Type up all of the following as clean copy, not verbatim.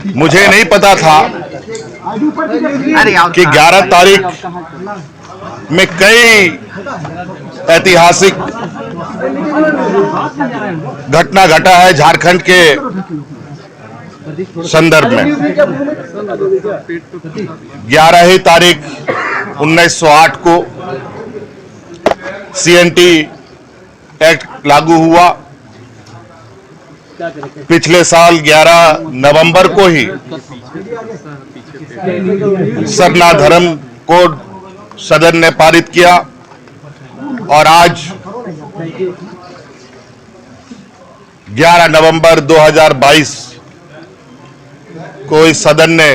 मुझे नहीं पता था कि 11 तारीख में कई ऐतिहासिक घटना घटा है झारखंड के संदर्भ में। 11 ही तारीख 1908 को CNT एक्ट लागू हुआ। पिछले साल 11 नवंबर को ही सरना धर्म कोड सदन ने पारित किया और आज 11 नवंबर 2022 को इस सदन ने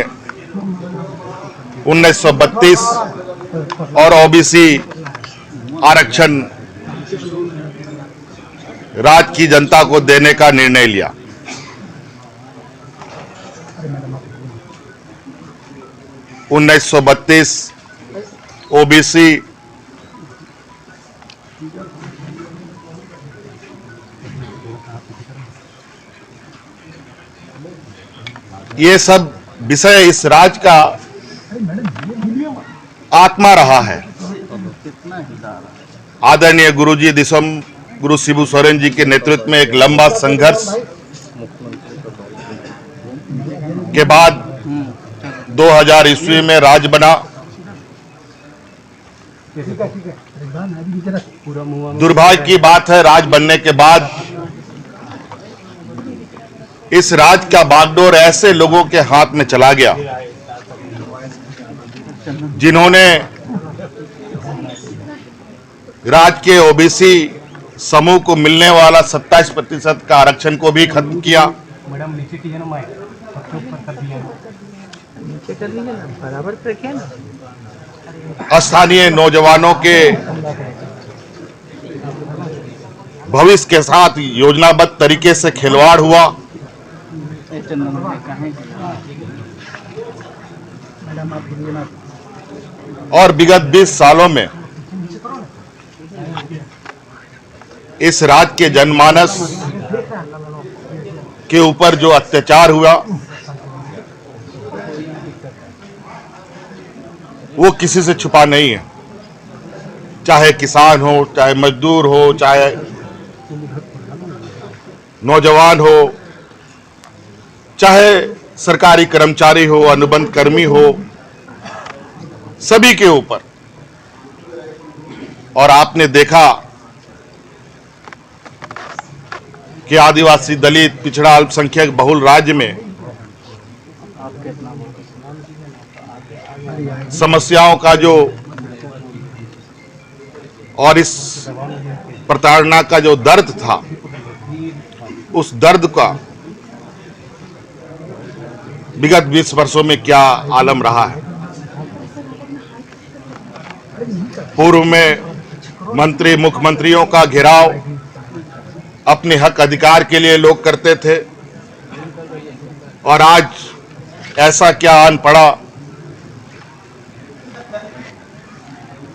1932 और OBC आरक्षण राज्य की जनता को देने का निर्णय लिया। उन्नीस 1932 OBC ये सब विषय इस राज्य का आत्मा रहा है। आदरणीय गुरुजी दिसम गुरु शिबू सोरेन जी के नेतृत्व में एक लंबा संघर्ष के बाद 2000 ईस्वी में राज्य बना। दुर्भाग्य की बात है, राज्य बनने के बाद इस राज्य का बागडोर ऐसे लोगों के हाथ में चला गया जिन्होंने राज्य के OBC समूह को मिलने वाला 27% का आरक्षण को भी खत्म किया। स्थानीय नौजवानों के भविष्य के साथ योजनाबद्ध तरीके से खिलवाड़ हुआ। और विगत 20 सालों में इस राज्य के जनमानस के ऊपर जो अत्याचार हुआ वो किसी से छुपा नहीं है। चाहे किसान हो, चाहे मजदूर हो, चाहे नौजवान हो, चाहे सरकारी कर्मचारी हो, अनुबंध कर्मी हो, सभी के ऊपर। और आपने देखा कि आदिवासी, दलित, पिछड़ा, अल्पसंख्यक बहुल राज्य में समस्याओं का जो और इस प्रताड़ना का जो दर्द था, उस दर्द का विगत 20 वर्षों में क्या आलम रहा है। पूर्व में मंत्री, मुख्यमंत्रियों का घेराव अपने हक अधिकार के लिए लोग करते थे और आज ऐसा क्या आन पड़ा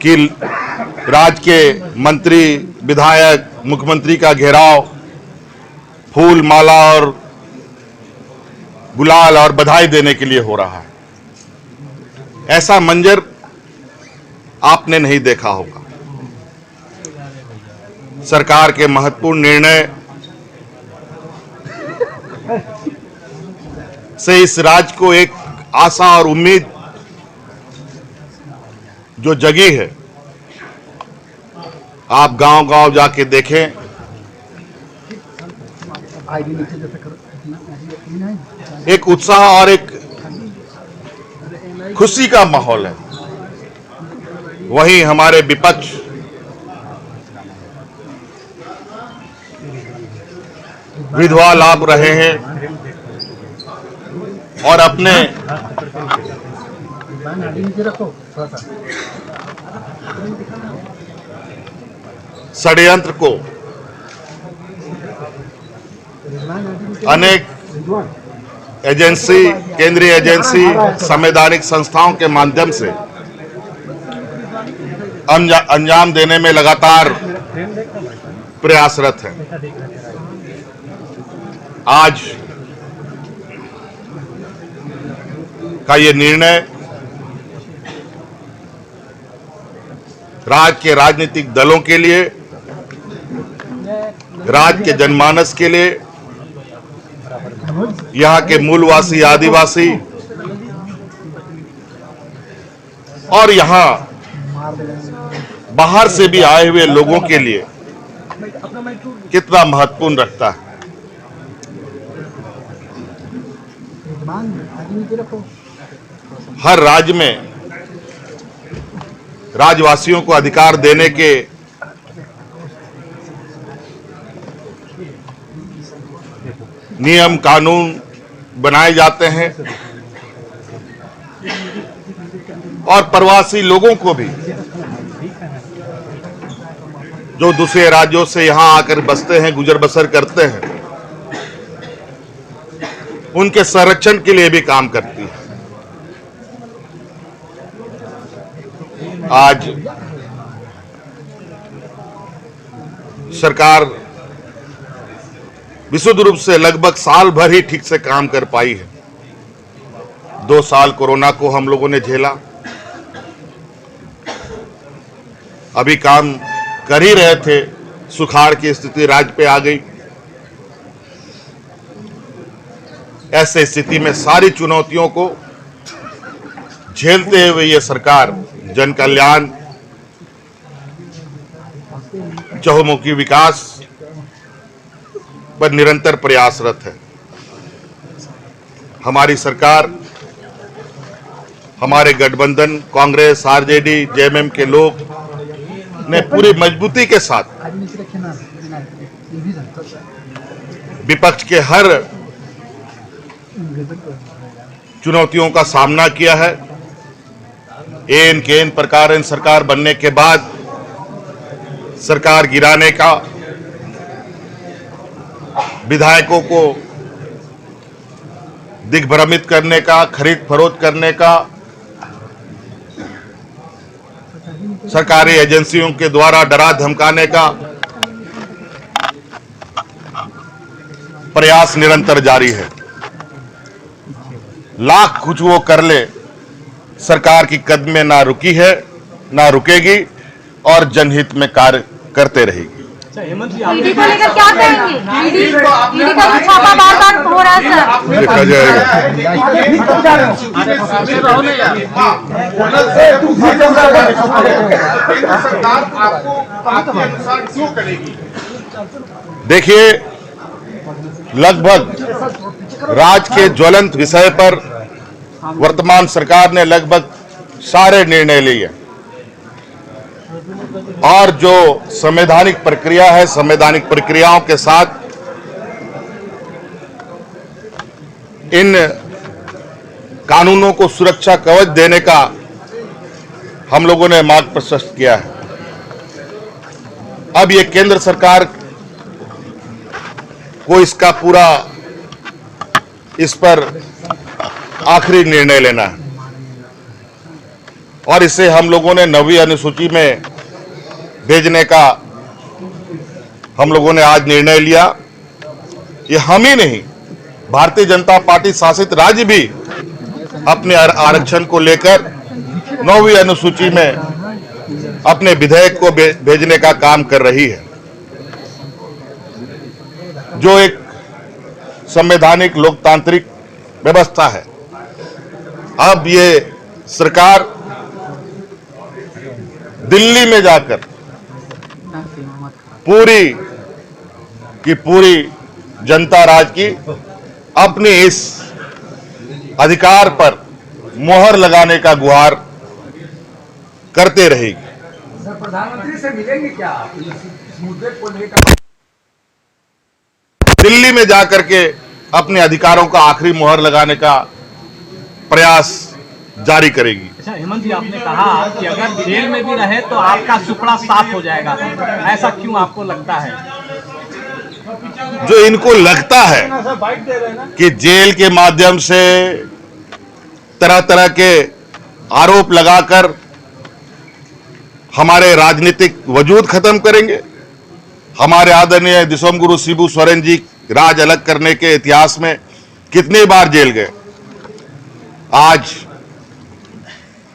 कि राज्य के मंत्री, विधायक, मुख्यमंत्री का घेराव फूल माला और गुलाल और बधाई देने के लिए हो रहा है। ऐसा मंजर आपने नहीं देखा होगा। सरकार के महत्वपूर्ण निर्णय से इस राज्य को एक आशा और उम्मीद जो जगी है। आप गांव-गांव जाके देखें, एक उत्साह और एक खुशी का माहौल है। वहीं हमारे विपक्ष विधवा लाभ रहे हैं और अपने षड्यंत्र को अनेक एजेंसी, केंद्रीय एजेंसी, संवैधानिक संस्थाओं के माध्यम से अंजाम देने में लगातार प्रयासरत है। आज का ये निर्णय राज्य के राजनीतिक दलों के लिए, राज्य के जनमानस के लिए, यहाँ के मूलवासी आदिवासी और यहाँ बाहर से भी आए हुए लोगों के लिए कितना महत्वपूर्ण रखता है। हर राज्य में राज्यवासियों को अधिकार देने के नियम कानून बनाए जाते हैं और प्रवासी लोगों को भी, जो दूसरे राज्यों से यहां आकर बसते हैं, गुजर बसर करते हैं, उनके संरक्षण के लिए भी काम करती है। आज सरकार विशुद्ध रूप से लगभग साल भर ही ठीक से काम कर पाई है। 2 साल कोरोना को हम लोगों ने झेला, अभी काम कर ही रहे थे, सुखाड़ की स्थिति राज्य पे आ गई। ऐसे स्थिति में सारी चुनौतियों को झेलते हुए ये सरकार जन कल्याण, चहुमुखी विकास पर निरंतर प्रयासरत है। हमारी सरकार, हमारे गठबंधन कांग्रेस, आरजेडी, जेएमएम के लोग ने पूरी मजबूती के साथ विपक्ष के हर चुनौतियों का सामना किया है। एन केन प्रकार सरकार बनने के बाद सरकार गिराने का, विधायकों को दिग्भ्रमित करने का, खरीद फरोख्त करने का, सरकारी एजेंसियों के द्वारा डरा धमकाने का प्रयास निरंतर जारी है। लाख कुछ वो कर ले, सरकार की कदमें ना रुकी है, ना रुकेगी और जनहित में कार्य करते रहेगी। ईडी को लेकर क्या कहेंगे? ईडी का तो छापा बार-बार हो रहा है सर। देखा जाएगा। देखिए, लगभग राज्य के ज्वलंत विषय पर वर्तमान सरकार ने लगभग सारे निर्णय लिए और जो संवैधानिक प्रक्रिया है, संवैधानिक प्रक्रियाओं के साथ इन कानूनों को सुरक्षा कवच देने का हम लोगों ने मार्ग प्रशस्त किया है। अब ये केंद्र सरकार को इसका पूरा, इस पर आखिरी निर्णय लेना है और इसे हम लोगों ने 9वीं अनुसूची में भेजने का हम लोगों ने आज निर्णय लिया। ये हम ही नहीं, भारतीय जनता पार्टी शासित राज्य भी अपने आरक्षण को लेकर 9वीं अनुसूची में अपने विधेयक को भेजने का काम कर रही है, जो एक संवैधानिक लोकतांत्रिक व्यवस्था है। अब ये सरकार दिल्ली में जाकर पूरी की पूरी जनता राज की अपने इस अधिकार पर मोहर लगाने का गुहार करते रहेगी। सर, प्रधानमंत्री से मिलेंगे क्या आप इस मुद्दे को लेकर? दिल्ली में जाकर के अपने अधिकारों का आखिरी मोहर लगाने का प्रयास जारी करेगी। अच्छा हेमंत जी, आपने कहा कि अगर जेल में भी रहे तो आपका सुपड़ा साफ हो जाएगा, ऐसा क्यों आपको लगता है? जो इनको लगता है कि जेल के माध्यम से तरह तरह के आरोप लगाकर हमारे राजनीतिक वजूद खत्म करेंगे, हमारे आदरणीय दिसोम गुरु शिबू सोरेन जी राज अलग करने के इतिहास में कितनी बार जेल गए। आज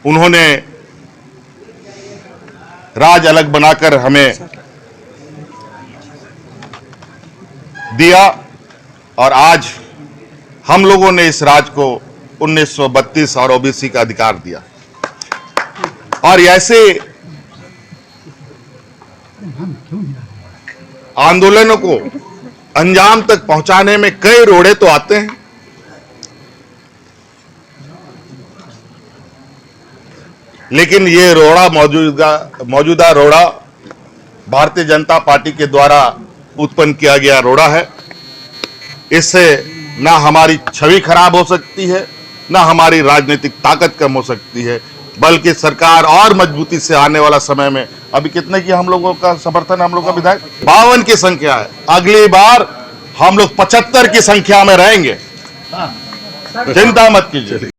उन्होंने राज अलग बनाकर हमें दिया और आज हम लोगों ने इस राज को 1932 और ओबीसी का अधिकार दिया। और ऐसे आंदोलनों को अंजाम तक पहुंचाने में कई रोड़े तो आते हैं, लेकिन ये रोड़ा मौजूदा रोड़ा भारतीय जनता पार्टी के द्वारा उत्पन्न किया गया रोड़ा है। इससे ना हमारी छवि खराब हो सकती है, ना हमारी राजनीतिक ताकत कम हो सकती है, बल्कि सरकार और मजबूती से आने वाला समय में, अभी कितने की हम लोगों का समर्थन, हम लोग का विधायक 52 की संख्या है, अगली बार हम लोग 75 की संख्या में रहेंगे, चिंता मत कीजिए।